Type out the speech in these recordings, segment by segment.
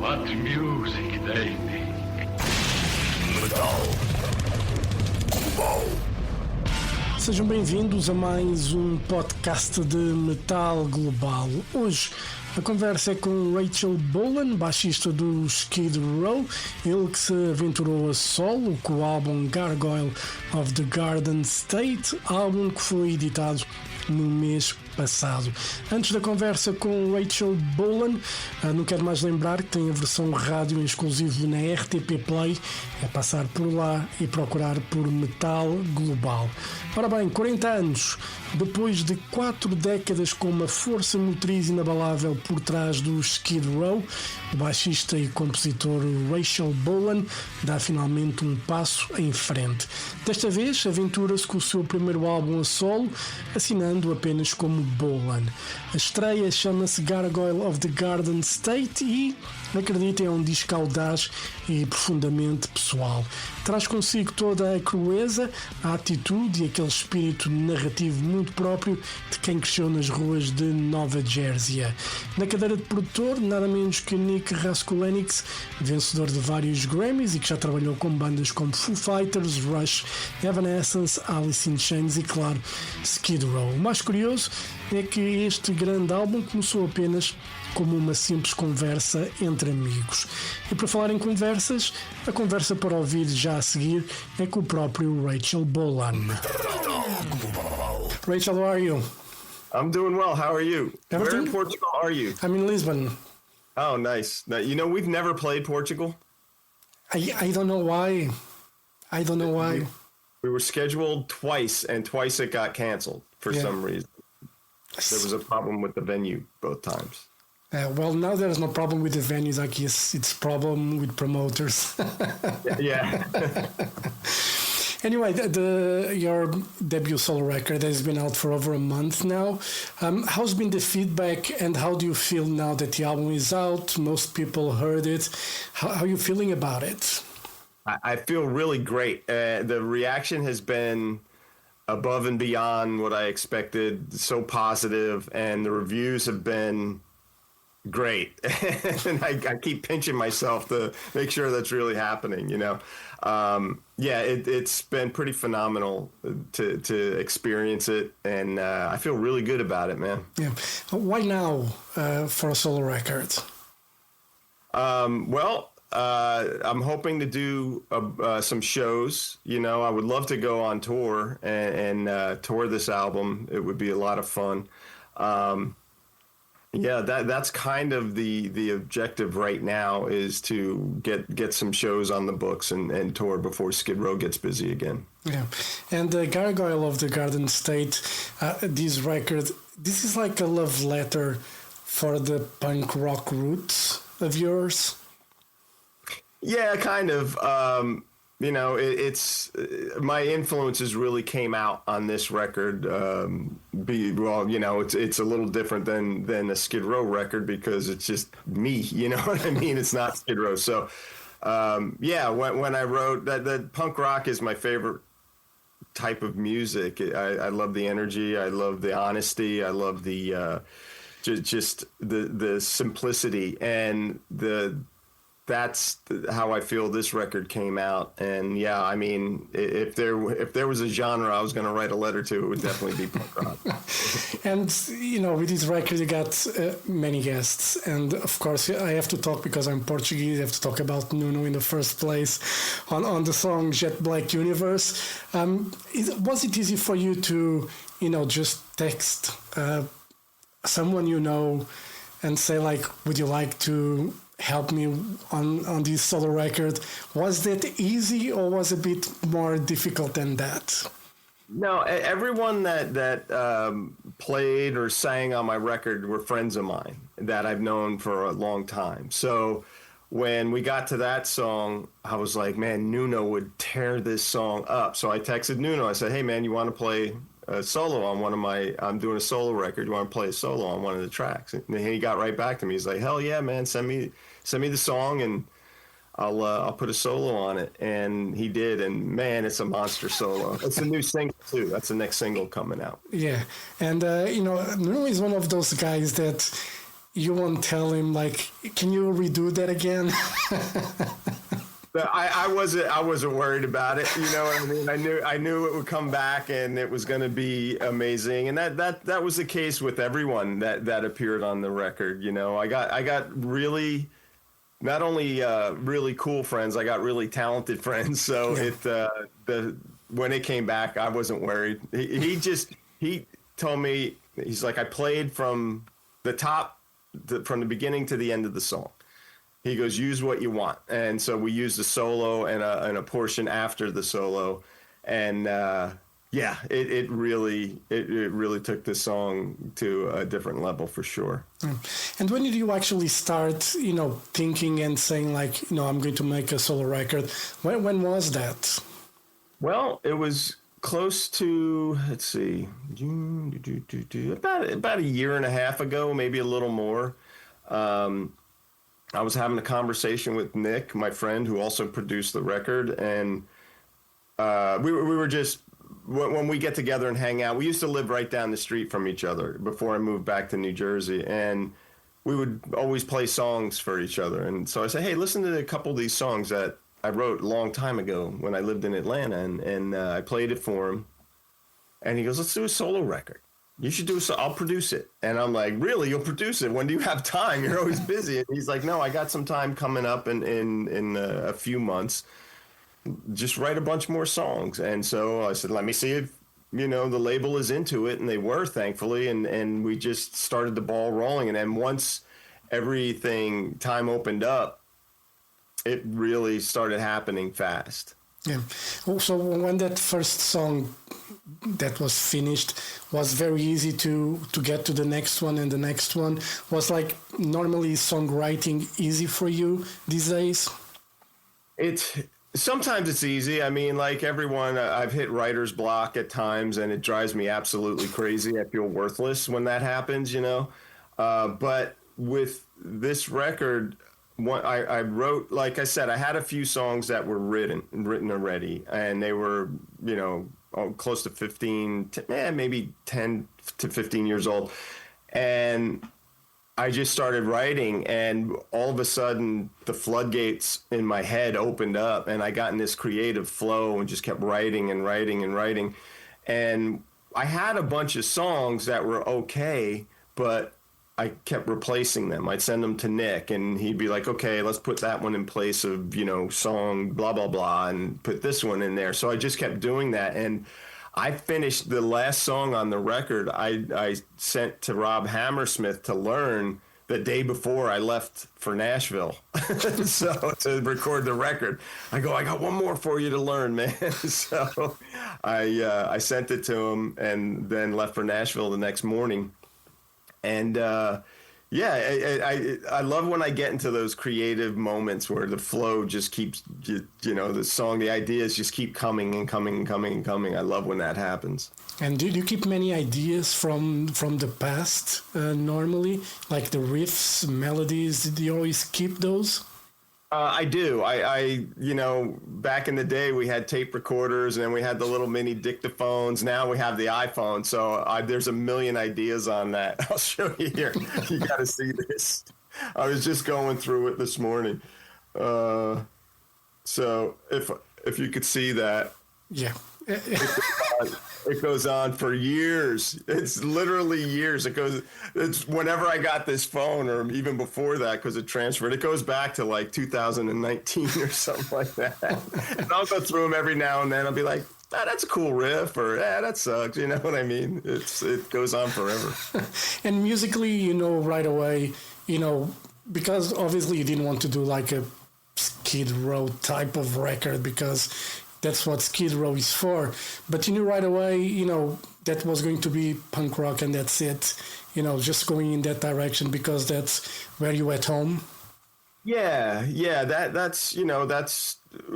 What music they make. Metal Global. Sejam bem-vindos a mais um podcast de Metal Global. Hoje a conversa é com Rachel Bolan, baixista do Skid Row, ele que se aventurou a solo com o álbum Gargoyle of the Garden State, álbum que foi editado no mês passado. Antes da conversa com Rachel Bolan, não quero mais lembrar que tem a versão rádio em exclusivo na RTP Play, é passar por lá e procurar por Metal Global. Ora bem, 40 anos, depois de 4 décadas com uma força motriz inabalável por trás do Skid Row, o baixista e compositor Rachel Bolan dá finalmente um passo em frente. Desta vez, aventura-se com o seu primeiro álbum a solo, assinando apenas como Bolan. A estreia chama-se Gargoyle of the Garden State e, acreditem, é um disco audaz e profundamente pessoal. Traz consigo toda a crueza, a atitude e aquele espírito narrativo muito próprio de quem cresceu nas ruas de Nova Jérsia. Na cadeira de produtor, nada menos que Nick Raskulenix, vencedor de vários Grammys e que já trabalhou com bandas como Foo Fighters, Rush, Evanescence, Alice in Chains e, claro, Skid Row. O mais curioso é que este grande álbum começou apenas como uma simples conversa entre amigos. E para falar em conversas, a conversa para ouvir já a seguir é com o próprio Rachel Bolan. Rachel, how are you? I'm doing well. How are you? Everything? Where in Portugal are you? I'm in Lisbon. Oh, nice. Now, you know, we've never played Portugal. I don't know why. I don't know why. We were scheduled twice, and twice it got canceled for some reason. There was a problem with the venue both times. Well, now there's no problem with the venues. I guess it's problem with promoters. Yeah. Anyway, your debut solo record has been out for over a month now. How's been the feedback, and how do you feel now that the album is out? Most people heard it. How are you feeling about it? I feel really great. The reaction has been above and beyond what I expected, so positive, and the reviews have been great. And I keep pinching myself to make sure that's really happening, you know. It's been pretty phenomenal to experience it, and I feel really good about it, man. Yeah. Why now for a solo record? I'm hoping to do some shows. You know, I would love to go on tour and tour this album. It would be a lot of fun. That's kind of the objective right now, is to get some shows on the books and tour before Skid Row gets busy again. Yeah, and the Gargoyle of the Garden State, this record, this is like a love letter for the punk rock roots of yours. Yeah, kind of. You know, it's my influences really came out on this record. It's a little different than a Skid Row record because it's just me. You know what I mean? It's not Skid Row. So, when I wrote that punk rock is my favorite type of music. I love the energy. I love the honesty. I love the just the simplicity, and that's how I feel this record came out. And yeah, I mean, if there was a genre I was going to write a letter to, it would definitely be punk rock. And, you know, with this record, you got many guests. And of course, I have to talk, because I'm Portuguese, I have to talk about Nuno in the first place on the song Jet Black Universe. Was it easy for you to, you know, just text someone you know and say, like, would you like to help me on this solo record? Was that easy, or was it a bit more difficult than that? No, everyone that played or sang on my record were friends of mine that I've known for a long time. So when we got to that song, I was like, man, Nuno would tear this song up. So I texted Nuno. I said, hey, man, you want to play a solo on I'm doing a solo record. You want to play a solo on one of the tracks? And he got right back to me. He's like, hell yeah, man, send me the song and I'll put a solo on it. And he did, and man, it's a monster solo. It's a new single too. That's the next single coming out. Yeah, and Nuno is one of those guys that you won't tell him like, can you redo that again? But I wasn't worried about it. You know what I mean? I knew it would come back and it was going to be amazing. And that was the case with everyone that appeared on the record. You know, I got really, not only really cool friends, I got really talented friends. So when it came back, I wasn't worried. He told me, he's like, I played from from the beginning to the end of the song. He goes, use what you want. And so we used a solo and a portion after the solo. And it really took the song to a different level for sure. And when did you actually start, thinking and saying like, I'm going to make a solo record? When was that? Well, it was close to, let's see, about a year and a half ago, maybe a little more. I was having a conversation with Nick, my friend, who also produced the record, and we were just, when we get together and hang out, we used to live right down the street from each other before I moved back to New Jersey, and we would always play songs for each other. And so I said, hey, listen to a couple of these songs that I wrote a long time ago when I lived in Atlanta, and I played it for him, and he goes, let's do a solo record. You should do I'll produce it. And I'm like, really? You'll produce it? When do you have time? You're always busy. And he's like, no, I got some time coming up in a few months. Just write a bunch more songs. And so I said, let me see if, the label is into it. And they were, thankfully. And we just started the ball rolling. And then once time opened up, it really started happening fast. Yeah. Also, when that first song that was finished, was very easy to get to the next one and the next one. Was like normally songwriting easy for you these days? Sometimes it's easy. I mean, like everyone, I've hit writer's block at times, and it drives me absolutely crazy. I feel worthless when that happens, But with this record, I wrote, like I said, I had a few songs that were written already, and they were, close to 15, maybe 10 to 15 years old. And I just started writing, and all of a sudden the floodgates in my head opened up, and I got in this creative flow and just kept writing and writing and writing. And I had a bunch of songs that were okay, but I kept replacing them. I'd send them to Nick, and he'd be like, okay, let's put that one in place of, song blah, blah, blah, and put this one in there. So I just kept doing that. And I finished the last song on the record I sent to Rob Hammersmith to learn the day before I left for Nashville. So to record the record, I got one more for you to learn, man. So I sent it to him and then left for Nashville the next morning. And I love when I get into those creative moments where the flow just keeps, the song, the ideas just keep coming and coming and coming and coming. I love when that happens. And do you keep many ideas from the past normally, like the riffs, melodies? Do you always keep those? I do. I back in the day we had tape recorders, and then we had the little mini dictaphones. Now we have the iPhone. So there's a million ideas on that. I'll show you here. You got to see this. I was just going through it this morning. So if you could see that. Yeah. It goes on for years. It's literally years. It's whenever I got this phone, or even before that, because it transferred. It goes back to like 2019 or something like that. And I'll go through them every now and then. I'll be like, that's a cool riff, or that sucks. You know what I mean? It goes on forever. And musically, right away, because obviously you didn't want to do like a Skid Row type of record, because that's what Skid Row is for. But you knew right away, that was going to be punk rock, and that's it. Just going in that direction because that's where you at home. Yeah. That's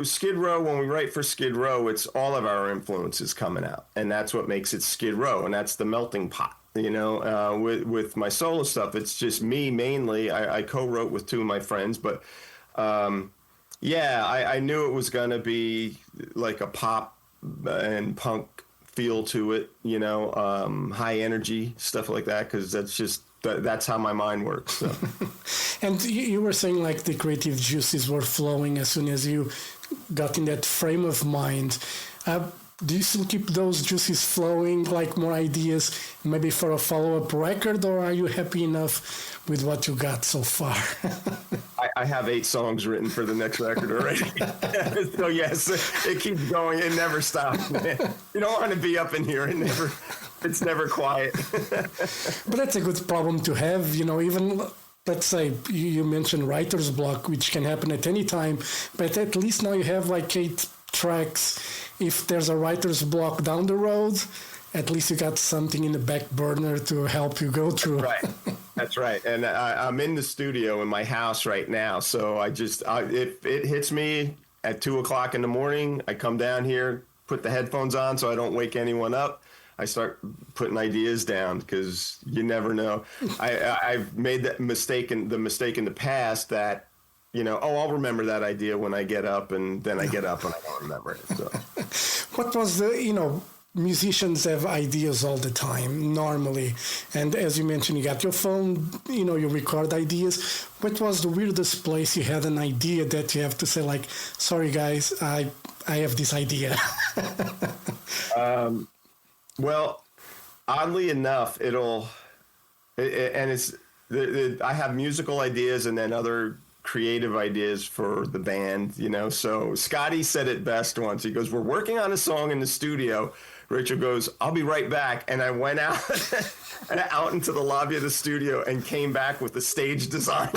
Skid Row. When we write for Skid Row, it's all of our influences coming out, and that's what makes it Skid Row, and that's the melting pot. With my solo stuff, it's just me mainly. I co-wrote with two of my friends, but. I knew it was going to be like a pop and punk feel to it, high energy, stuff like that, because that's just that's how my mind works. So. And you were saying like the creative juices were flowing as soon as you got in that frame of mind. Do you still keep those juices flowing, like more ideas, maybe for a follow-up record, or are you happy enough with what you got so far? I have 8 songs written for the next record already. So yes, it keeps going. It never stops, man. You don't want to be up in here. It's never quiet. But that's a good problem to have, even... Let's say you mentioned writer's block, which can happen at any time, but at least now you have like 8 tracks. If there's a writer's block down the road, at least you got something in the back burner to help you go through. That's right. And I'm in the studio in my house right now. So if it hits me at 2:00 in the morning, I come down here, put the headphones on so I don't wake anyone up. I start putting ideas down because you never know. I've made the mistake in the past that, I'll remember that idea when I get up, and then I get up and I don't remember it. So. What was musicians have ideas all the time, normally. And as you mentioned, you got your phone, you record ideas. What was the weirdest place you had an idea that you have to say, like, sorry, guys, I have this idea? Well, oddly enough, I have musical ideas and then other creative ideas for the band, So Scotty said it best once. He goes, "We're working on a song in the studio." Rachel goes, "I'll be right back." And I went out into the lobby of the studio and came back with the stage design.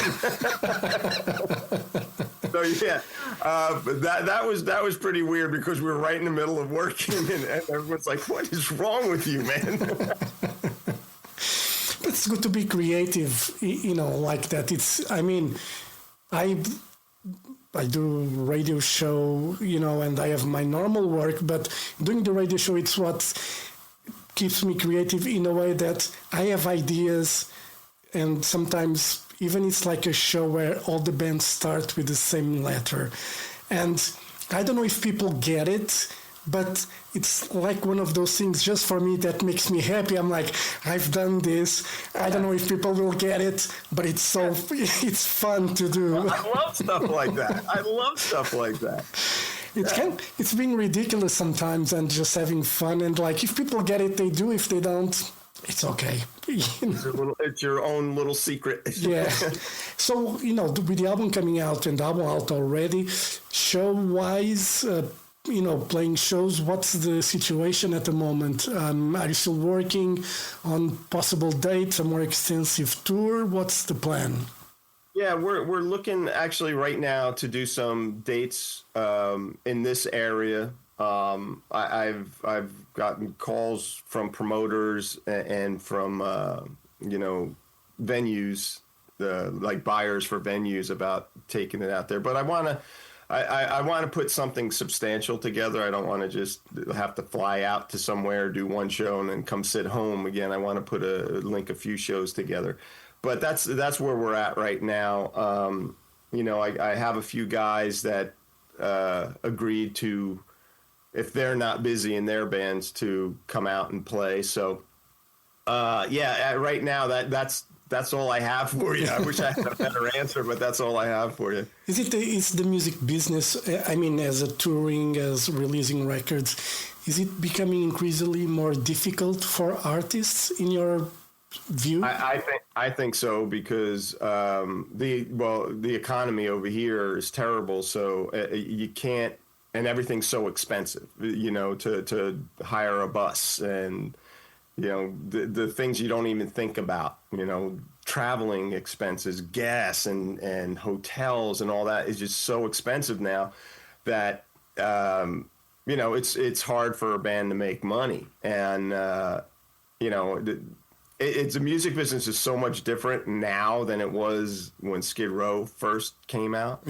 So yeah, but that was pretty weird because we were right in the middle of working, and everyone's like, "What is wrong with you, man?" But it's good to be creative, like that. I do radio show, and I have my normal work, but doing the radio show, it's what keeps me creative in a way that I have ideas, and sometimes even it's like a show where all the bands start with the same letter. And I don't know if people get it, but it's like one of those things just for me that makes me happy. I'm like, I've done this. I don't know if people will get it, but it's fun to do. I love stuff like that. It's being ridiculous sometimes and just having fun. And like, if people get it, they do. If they don't, it's okay. It's your own little secret. Yeah. So, with the album coming out and the album out already, show-wise, playing shows, what's the situation at the moment? Are you still working on possible dates, a more extensive tour? What's the plan? Yeah, we're looking actually right now to do some dates in this area. I've gotten calls from promoters and from venues, like buyers for venues about taking it out there. But I want to put something substantial together. I don't want to just have to fly out to somewhere, do one show, and then come sit home again. I want to link a few shows together. But that's where we're at right now. I have a few guys that agreed to, if they're not busy in their bands, to come out and play. So, right now that's all I have for you. I wish I had a better answer, but that's all I have for you. Is the music business, as a touring, as releasing records, is it becoming increasingly more difficult for artists in your view? I think so, because the economy over here is terrible. So you can't, and everything's so expensive, to hire a bus and, the things you don't even think about, traveling expenses, gas and hotels and all that is just so expensive now that, it's hard for a band to make money. And, the music business is so much different now than it was when Skid Row first came out,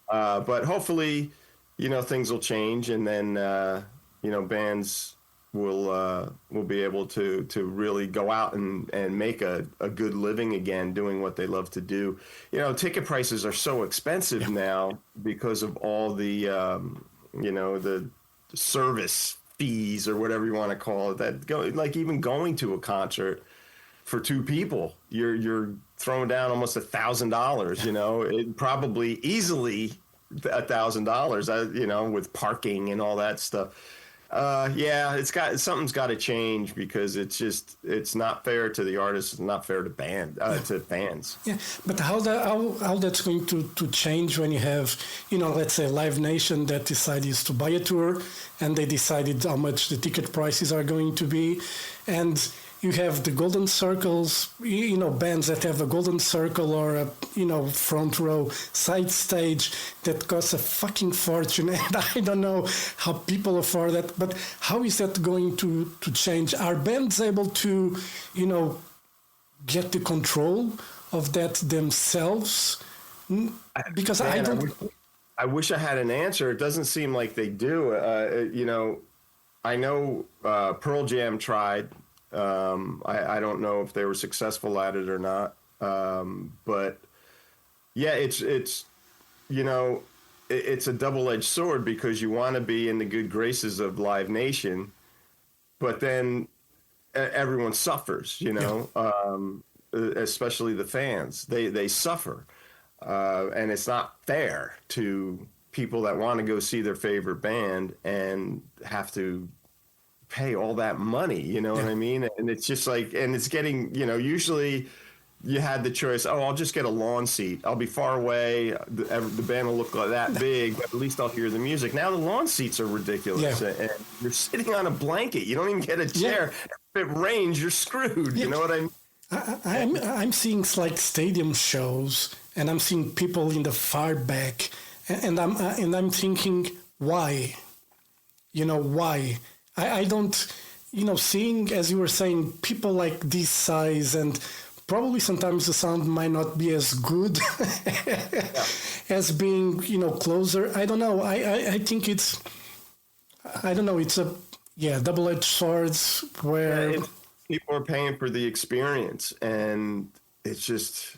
but hopefully, things will change, and then, bands will be able to really go out and make a good living again doing what they love to do. Ticket prices are so expensive now because of all the, the service fees or whatever you want to call it, that go, like even going to a concert for two people, you're throwing down almost $1,000. You know, it probably easily $1,000. You know, with parking and all that stuff. Yeah, something's got to change because it's not fair to the artists, it's not fair to to fans. Yeah, but how that's going to change when you have, you know, let's say Live Nation that decides to buy a tour and they decided how much the ticket prices are going to be, and you have the golden circles, you know, bands that have a golden circle or a, you know, front row side stage that costs a fucking fortune. And I don't know how people afford that, but how is that going to change? Are bands able to, you know, get the control of that themselves? Because I don't... I wish I had an answer. It doesn't seem like they do. You know, I know Pearl Jam tried. I don't know if they were successful at it or not. But yeah, it's you know, it's a double-edged sword because you want to be in the good graces of Live Nation, but then everyone suffers, you know, especially the fans. They suffer. And it's not fair to people that want to go see their favorite band and have to pay all that money, you know what I mean? And it's just like, and it's getting, you know, usually you had the choice, oh, I'll just get a lawn seat. I'll be far away. The band will look like that big, but at least I'll hear the music. Now the lawn seats are ridiculous. Yeah. And you're sitting on a blanket. You don't even get a chair. Yeah. If it rains, you're screwed. Yeah. You know what I mean? I'm seeing like stadium shows, and I'm seeing people in the far back, and I'm thinking, why? You know, why? I don't, you know, seeing, as you were saying, people like this size, and probably sometimes the sound might not be as good as being, you know, closer. I don't know. I think it's, I don't know, it's a, double-edged swords where... people are paying for the experience, and it's just,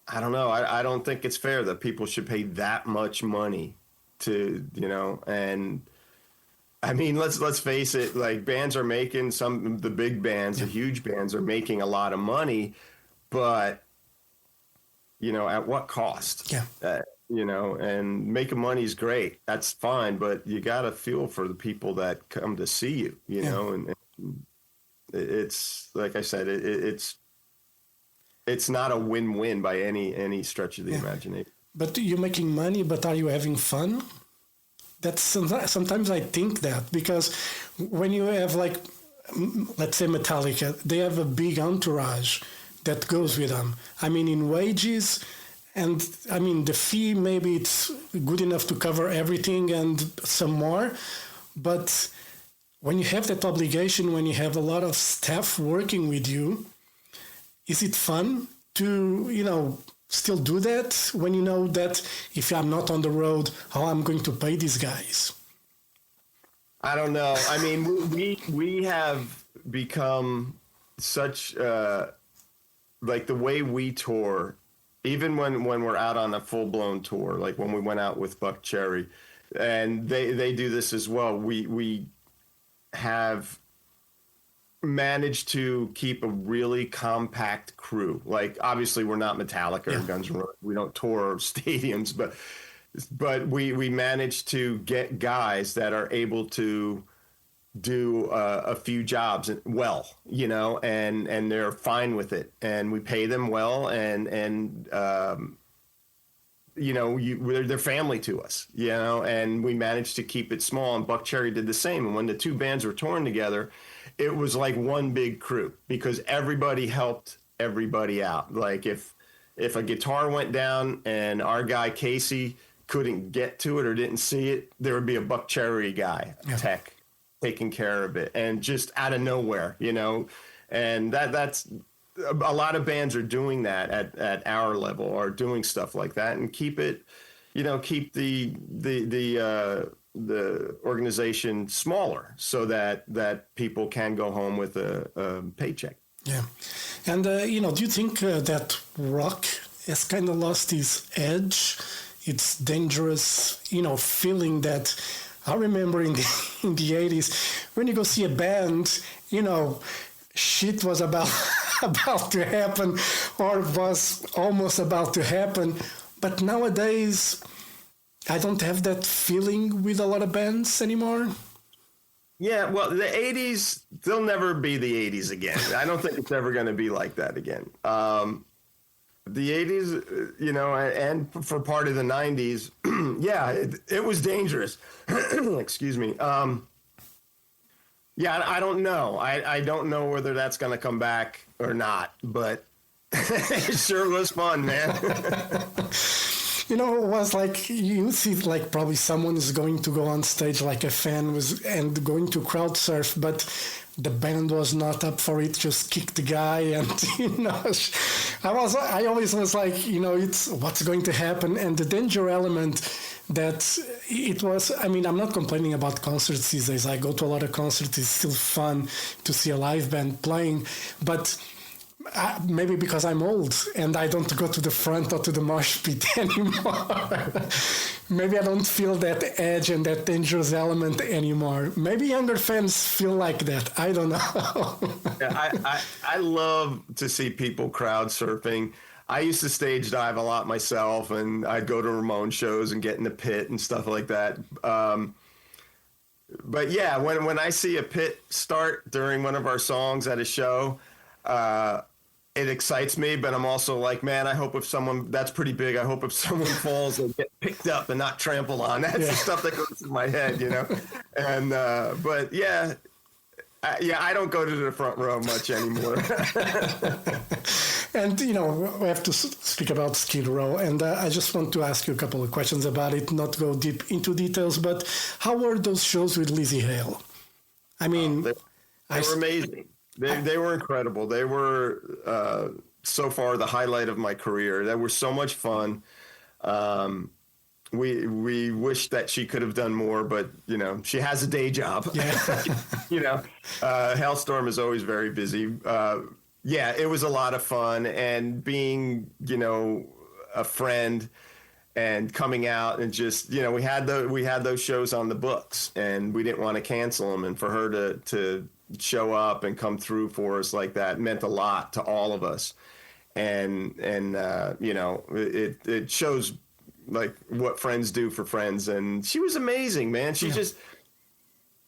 I don't know. I don't think it's fair that people should pay that much money to, you know, and... I mean, let's face it, like bands are making the big bands, the huge bands are making a lot of money, but, you know, at what cost? Yeah. You know, and making money is great. That's fine. But you got to feel for the people that come to see you, you know, and it's, like I said, it's not a win-win by any stretch of the imagination. But you're making money, but are you having fun? That's sometimes I think that, because when you have, like, let's say Metallica, they have a big entourage that goes with them. I mean, in wages, and I mean, the fee, maybe it's good enough to cover everything and some more. But when you have that obligation, when you have a lot of staff working with you, is it fun to, you know, still do that when you know that if I'm not on the road, how I'm going to pay these guys? I don't know. I mean, we have become such like the way we tour, even when we're out on a full blown tour, like when we went out with Buck Cherry, and they do this as well. We have managed to keep a really compact crew. Like, obviously we're not Metallica or Guns N' Roses. We don't tour stadiums, but we managed to get guys that are able to do a few jobs well, you know, and they're fine with it, and we pay them well, and you know, they're family to us, you know, and we managed to keep it small. And Buck Cherry did the same. And when the two bands were touring together, it was like one big crew because everybody helped everybody out. Like if a guitar went down and our guy Casey couldn't get to it or didn't see it, there would be a Buck Cherry guy, tech, taking care of it, and just out of nowhere, you know. And that's a lot of bands are doing that at our level, are doing stuff like that, and keep it, you know, keep the organization smaller so that people can go home with a paycheck. Yeah. And, you know, do you think that rock has kind of lost its edge, its dangerous, you know, feeling that I remember in the 80s when you go see a band, you know, shit was about about to happen or was almost about to happen. But nowadays, I don't have that feeling with a lot of bands anymore. Yeah, well, the 80s, they'll never be the 80s again. I don't think it's ever going to be like that again. The 80s, you know, and for part of the 90s, yeah, it was dangerous. Excuse me. Yeah, I don't know. I don't know whether that's going to come back or not, but it sure was fun, man. You know, it was like, you see, like, probably someone is going to go on stage like a fan was and going to crowd surf, but the band was not up for it, just kicked the guy. And, you know, I always was like, you know, it's what's going to happen. And the danger element that it was, I mean, I'm not complaining about concerts these days. I go to a lot of concerts. It's still fun to see a live band playing, but maybe because I'm old and I don't go to the front or to the mosh pit anymore. Maybe I don't feel that edge and that dangerous element anymore. Maybe younger fans feel like that. I don't know. Yeah, I love to see people crowd surfing. I used to stage dive a lot myself, and I'd go to Ramon shows and get in the pit and stuff like that. But yeah, when I see a pit start during one of our songs at a show, it excites me, but I'm also like, man, I hope if someone, that's pretty big, I hope if someone falls, they get picked up and not trampled on. That's the stuff that goes in my head, you know? And, but yeah, I don't go to the front row much anymore. And, you know, we have to speak about Skid Row, and I just want to ask you a couple of questions about it, not go deep into details, but how were those shows with Lizzie Hale? I mean... they were amazing. They were incredible. They were so far the highlight of my career. They were so much fun. We wish that she could have done more, but you know, she has a day job. Yeah. You know, Hailstorm is always very busy. Yeah, it was a lot of fun, and being, you know, a friend and coming out and just, you know, we had those shows on the books, and we didn't want to cancel them, and for her to show up and come through for us like that meant a lot to all of us. And you know, it shows like what friends do for friends. And she was amazing, man. She just,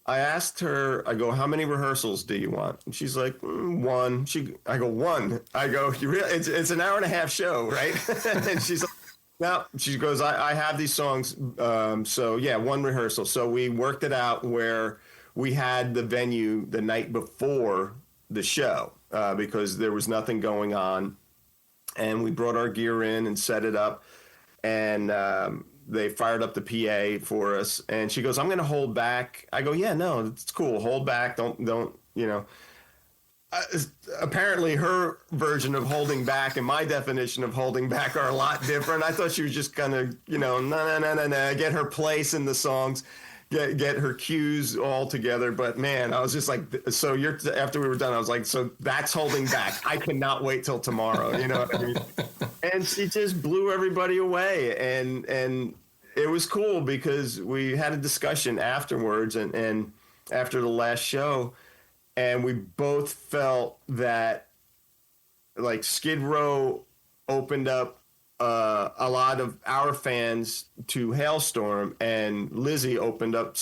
I asked her, I go, how many rehearsals do you want? And she's like, one. I go, one. I go, you really, it's an hour and a half show, right? And she's like, no, she goes, I have these songs. So yeah, one rehearsal. So we worked it out where we had the venue the night before the show because there was nothing going on. And we brought our gear in and set it up. And they fired up the PA for us. And she goes, I'm going to hold back. I go, yeah, no, it's cool. Hold back. Don't, you know. Apparently her version of holding back and my definition of holding back are a lot different. I thought she was just going to, you know, no, get her place in the songs. Get her cues all together. But man, I was just like, so after we were done, I was like, so that's holding back. I cannot wait till tomorrow. You know what I mean? And she just blew everybody away. And it was cool because we had a discussion afterwards and after the last show, and we both felt that like Skid Row opened up a lot of our fans to Hailstorm, and Lizzie opened up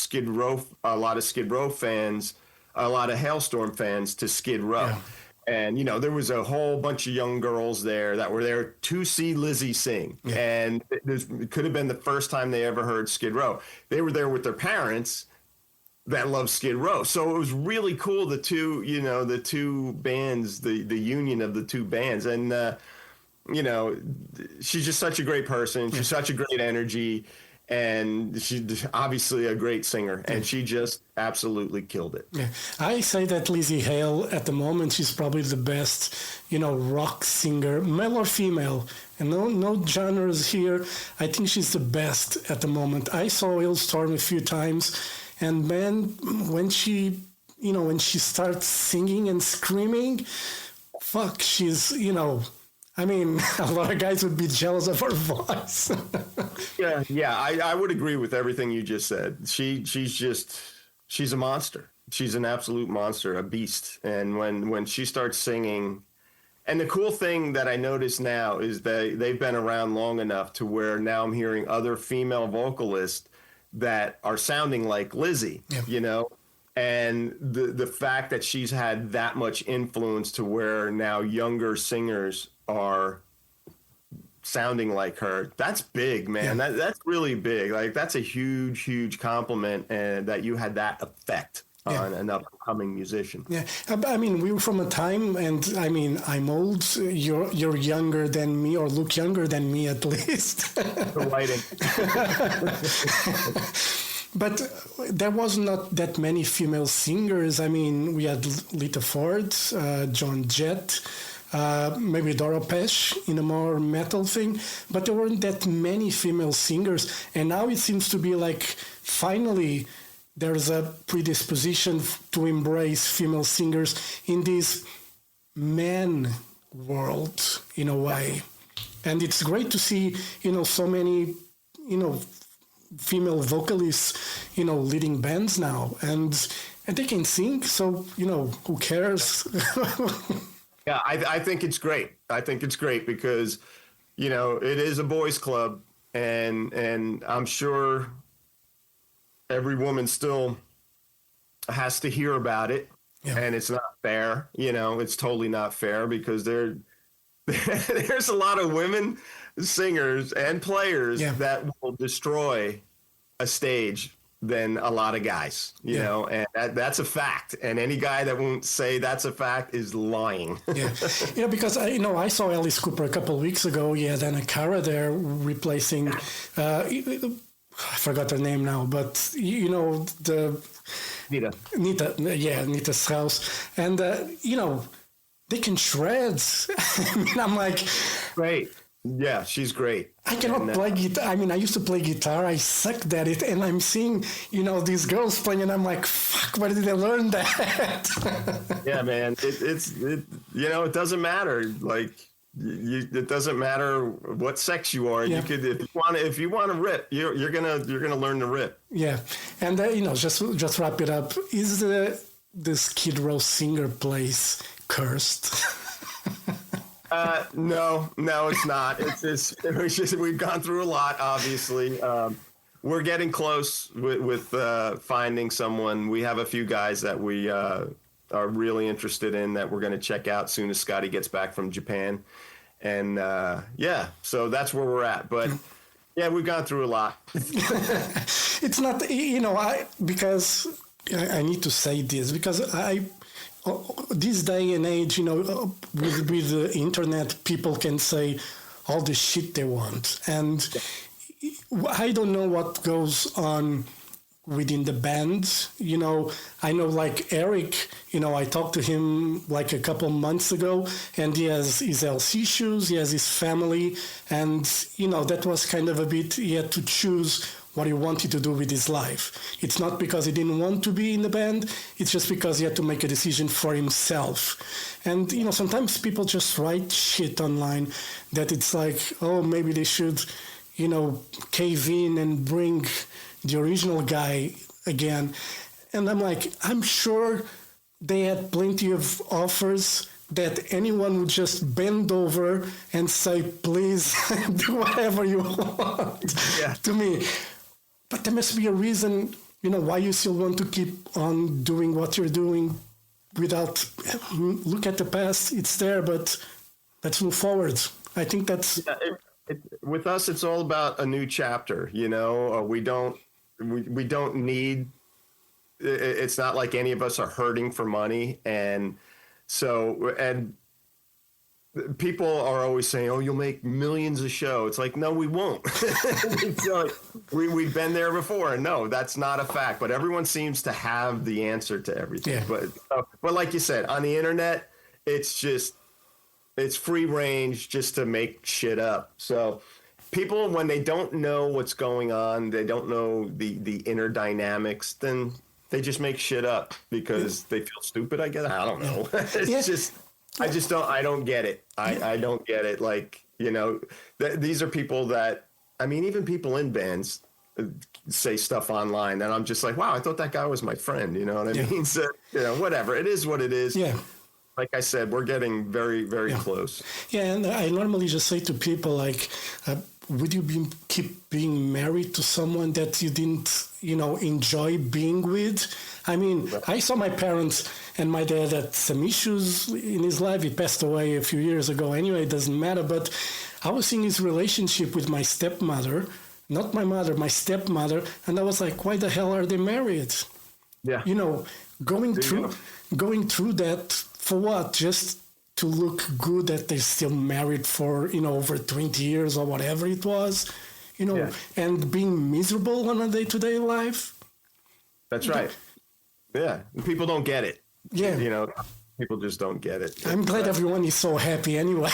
a lot of Skid Row fans, a lot of Hailstorm fans to Skid Row. Yeah. And, you know, there was a whole bunch of young girls there that were there to see Lizzie sing. Yeah. And it could have been the first time they ever heard Skid Row. They were there with their parents that loved Skid Row. So it was really cool, the two bands, the union of the two bands. And, you know, she's just such a great person. She's such a great energy, and she's obviously a great singer, and she just absolutely killed it. Yeah. I say that Lizzie Hale, at the moment, she's probably the best, you know, rock singer, male or female, and no genres here. I think she's the best at the moment. I saw Hailstorm a few times, and man, when she starts singing and screaming, fuck, she's, you know, I mean, a lot of guys would be jealous of her voice. Yeah, I would agree with everything you just said. She's a monster. She's an absolute monster, a beast. And when she starts singing, And the cool thing that I notice now is they've been around long enough to where now I'm hearing other female vocalists that are sounding like Lizzie, you know, and the fact that she's had that much influence to where now younger singers are sounding like her, that's big, man. That's really big. Like, that's a huge compliment, and that you had that effect on an upcoming musician. Yeah, I mean, we were from a time, and I mean, I'm old. You're younger than me, or look younger than me at least. The lighting. But there was not that many female singers. I mean, we had Lita Ford, Joan Jett, maybe Dora Pesh in a more metal thing, but there weren't that many female singers. And now it seems to be like, finally, there's a predisposition to embrace female singers in this man world, in a way. And it's great to see, you know, so many, you know, female vocalists, you know, leading bands now, and they can sing. So, you know, who cares? Yeah, I think it's great. I think it's great because, you know, it is a boys' club, and I'm sure every woman still has to hear about it, and it's not fair. You know, it's totally not fair because there's a lot of women singers and players that will destroy a stage than a lot of guys, you know, and that's a fact. And any guy that won't say that's a fact is lying. Because I saw Alice Cooper a couple of weeks ago. He had Anna Cara there replacing, I forgot her name now, but you know, Nita Strauss, and you know, they can shred. I mean, I'm like, great. Yeah, she's great. I cannot play guitar. I mean, I used to play guitar. I sucked at it. And I'm seeing, you know, these girls playing, and I'm like, fuck, where did I learn that? Yeah, man. It you know, it doesn't matter. Like, it doesn't matter what sex you are. You could, if you want to rip, you're gonna learn to rip. Yeah. And, you know, just wrap it up. Is the Skid Row singer place cursed? No, it's not. It's just we've gone through a lot, obviously. We're getting close with finding someone. We have a few guys that we are really interested in that we're going to check out soon as Scotty gets back from Japan. And so that's where we're at. But yeah, we've gone through a lot. It's not, you know, because I need to say this because this day and age, you know, with the internet, people can say all the shit they want. And I don't know what goes on within the band. You know, I know like Eric, you know, I talked to him like a couple months ago, and he has his health issues, he has his family, and, you know, that was kind of a bit, he had to choose what he wanted to do with his life. It's not because he didn't want to be in the band, it's just because he had to make a decision for himself. And, you know, sometimes people just write shit online that it's like, oh, maybe they should, you know, cave in and bring the original guy again. And I'm like, I'm sure they had plenty of offers that anyone would just bend over and say, please do whatever you want to me. But there must be a reason, you know, why you still want to keep on doing what you're doing without look at the past. It's there, but let's move forward. I think that's... with us, it's all about a new chapter, you know. We don't need... It's not like any of us are hurting for money. And so... and people are always saying, oh, you'll make millions a show. It's like, no, we won't. We've been there before. And no, that's not a fact. But everyone seems to have the answer to everything. Yeah. But like you said, on the internet, it's free range just to make shit up. So people, when they don't know what's going on, they don't know the inner dynamics, then they just make shit up because they feel stupid, I guess. I don't know. It's just... I don't get it. I don't get it. Like, you know, these are people that, I mean, even people in bands say stuff online and I'm just like, wow, I thought that guy was my friend. You know what I mean? So, you know, whatever. It is what it is. Yeah. like I said, we're getting very, very close. Yeah, and I normally just say to people like, would you keep being married to someone that you didn't, enjoy being with? I mean, I saw my parents and my dad had some issues in his life. He passed away a few years ago anyway, it doesn't matter. But I was seeing his relationship with my stepmother, not my mother, my stepmother. And I was like, why the hell are they married? Yeah. Going through that for what? Just to look good that they're still married for, over 20 years or whatever it was, and being miserable on a day-to-day life. That's right. Yeah. People don't get it. Yeah. People just don't get it. I'm glad everyone is so happy anyway.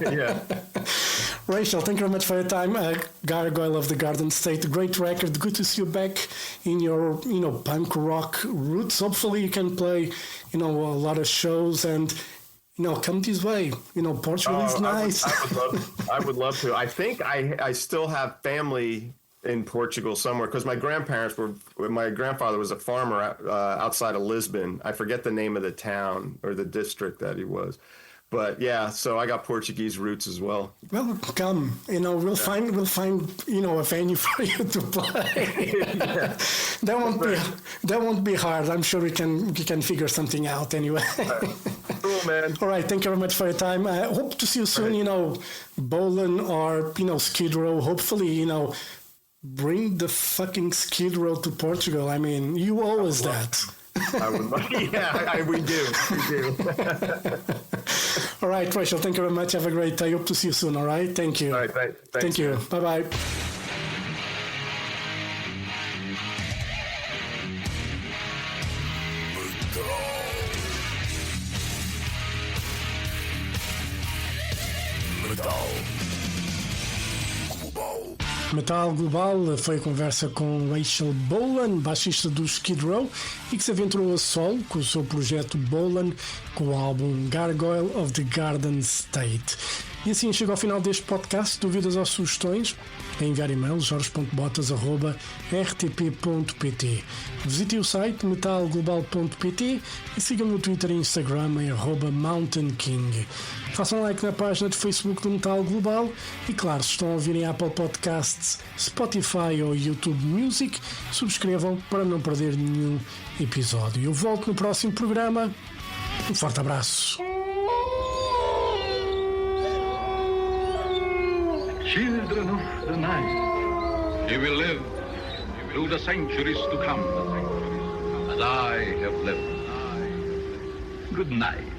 Yeah. Rachel, thank you very much for your time. Gargoyle of the Garden State, great record. Good to see you back in your, punk rock roots. Hopefully you can play, a lot of shows and, come this way. Portugal is nice. I would love to. I think I still have family in Portugal somewhere because my grandfather was a farmer outside of Lisbon. I forget the name of the town or the district that he was. But yeah, so I got Portuguese roots as well. Well, come, we'll find, a venue for you to play. Yeah. That won't be hard. I'm sure we can figure something out anyway. Cool, man. All right, thank you very much for your time. I hope to see you soon. Bolan or Skid Row. Hopefully, bring the fucking Skid Row to Portugal. I mean, you owe us that. I would. We do. All right, Rachel, thank you very much. Have a great day. Hope to see you soon, all right? Thank you. All right, thanks. Thank you. Bye-bye. Metal Global foi a conversa com Rachel Bolan, baixista do Skid Row, e que se aventurou a solo com o seu projeto Bolan, com o álbum Gargoyle of the Garden State. E assim chega ao final deste podcast. Dúvidas ou sugestões? É enviar e-mail jorge.botas@rtp.pt. Visite o site metalglobal.pt e sigam-me no Twitter e Instagram em @mountainking. Façam like na página de Facebook do Metal Global e, claro, se estão a ouvir em Apple Podcasts, Spotify ou YouTube Music, subscrevam para não perder nenhum episódio. Eu volto no próximo programa. Um forte abraço. Children of the night, you will live through the centuries to come, as I have lived. Good night.